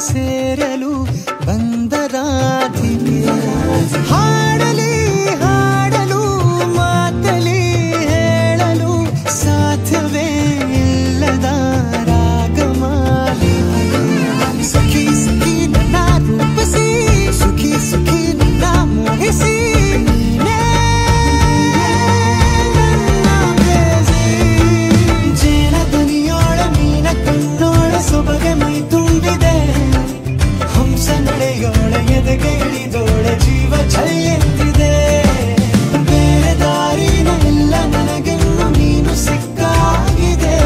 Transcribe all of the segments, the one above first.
ಸೇರಲು ಬಂದ ರಾಧಿಕೆ ಹಾಡಲಿ ಹಾಡಲು ಮಾತಲಿ ಹೇಳಲು ಸಾಧ್ಯವೇ ಇಲ್ಲದ ರಾಗಮಾಲಿಕೆ ಸಖಿ ಸಖಿ ನನ್ನ ರೂಪಿಸಿ ಸುಖಿ ಸುಖಿ ನನ್ನ ಮೋಹಿಸಿ ಸೊಬಗೆ ಮೈ ತುಂಬಿದೆ ಹಂಸ ನಡೆಯೋಳೆ ಎದೆಗೆ ಇಳಿದೋಳೆ ಜೀವ ಛಲ್ಲೆಂದಿದೆ ಬೇರೆ ದಾರಿನ ಇಲ್ಲ ನನಗೆನ್ನು ನೀನು ಸಿಕ್ಕಾಗಿದೆ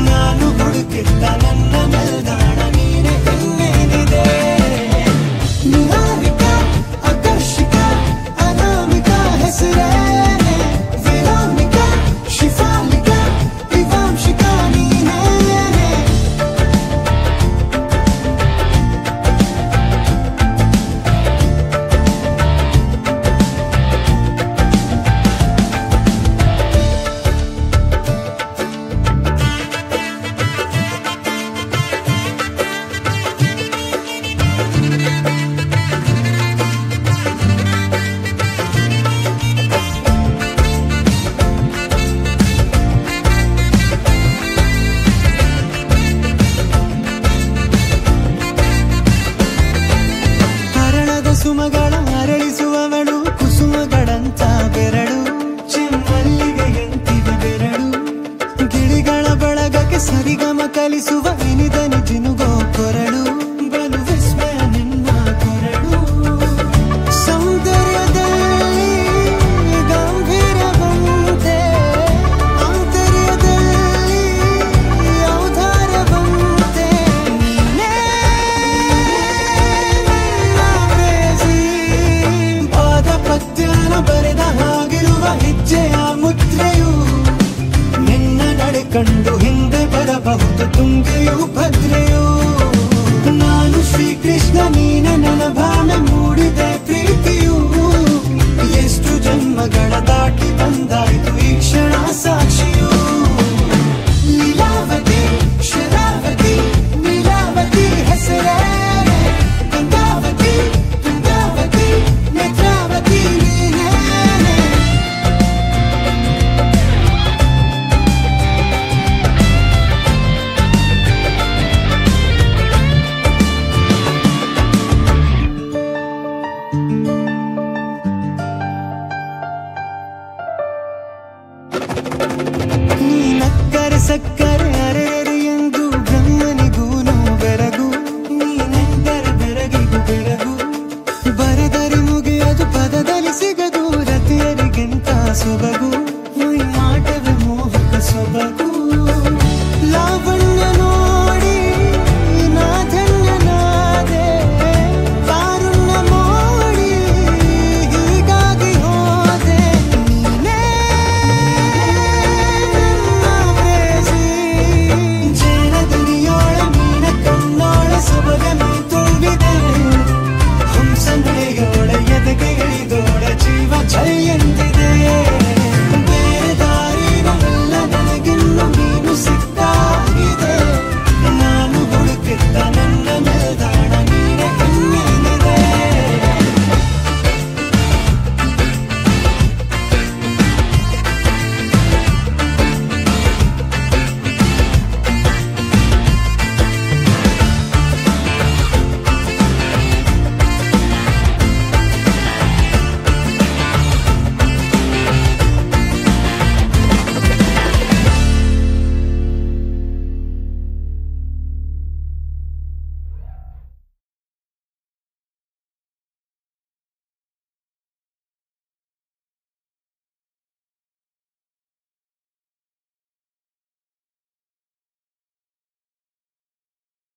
ನಾನು ಹುಡುಕಿದ್ದ ನನ್ನ ನಿಲ್ದಾಣ ನೀನೆ ಇನ್ನೇನಿದೆ ನಿಹಾರಿಕ ಆಕರ್ಷಿಕ ಅನಾಮಿಕ ಹೆಸರೇ ವಿರಾಮಿಕ ಶಿಫಾಲಿಕ ವಿವಾಂಶಿಕ ನೀನೇ ಸುಮಗಳ ಅರಳಿಸುವವಳು ಕುಸುಮಗಳಂತ ಬೆರಳು ಚೆಮ್ಮಲ್ಲಿಗೆಯಂತಿವೆ ಬೆರಳು ಗಿಳಿಗಳ ಬಳಗಕ್ಕೆ ಸರಿಗಮ ಕಲಿಸುವ ಇನಿದನಿ ಜಿನುಗೋ ಕೊರಳು ಬಲು ವಿಸ್ಮಯ ನಿನ್ನ ಕೊರಳು ಸೌಂದರ್ಯದಲ್ಲಿ ಗಂಭೀರವಂತೆ ಆಂತರ್ಯದಲ್ಲಿ ಔದಾರ್ಯವಂತೆ ಪದ್ಯನ ಬರೆದ ಹಾಗಿರುವ ಹೆಜ್ಜೆಯ ಮುದ್ರೆಯು ನಿನ್ನ ನಡೆ ಕಂಡು ಹಿಂದೆ ಬರಬಹುದು ತುಂಗೆಯು ಭದ್ರೆಯು ನಾನು ಶ್ರೀಕೃಷ್ಣ ನೀನೆ ನನ್ನ ಭಾವನೆ ಮೂಡಿದೆ ಪ್ರೀತಿಯು ಎಷ್ಟು ಜನ್ಮಗಳ ದಾಟಿ